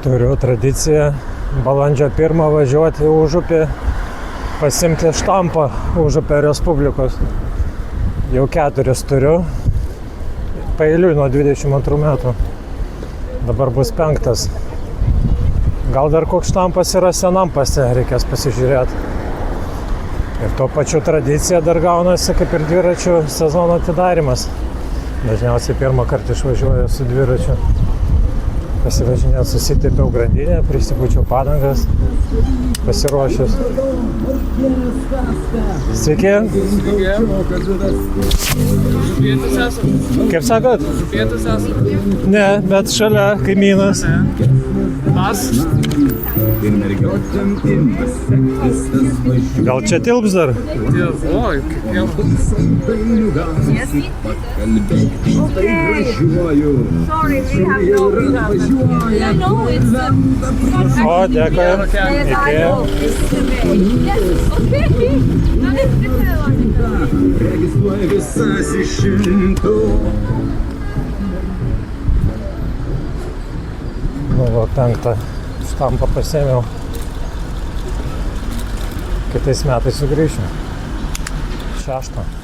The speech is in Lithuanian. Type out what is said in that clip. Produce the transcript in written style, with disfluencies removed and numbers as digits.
Turiu tradiciją balandžio 1 važiuoti į Užupį, pasimti štampą Užupio Respublikos. Jau 4 turiu, paeiliui nuo 22 metų. Dabar bus 5. Gal dar koks štampas yra senam pase, reikės pasižiūrėti. Ir tuo pačiu tradicija dar gaunasi kaip ir dviračių sezono atidarimas. Dažniausiai pirmą kartą išvažiuoju su dviračiu. Pasivažinėt, susitepiau grandinę, prisipūčiau padangas, pasiruošęs. Sveiki. Žuvietis esam. Kaip sakot? Žuvietis esam. Ne, bet šalia kaimynas. Mas. Gal čia tilps dar? Oi, kaip jau. Sorry, we have no visa. Yeah, no, it's O, dėkui. yes, I know. This is the way. Yes, okay. Now let's get Nu, va, 5 štampą pasėmiau. Kitais metais sugrįšiu. 6.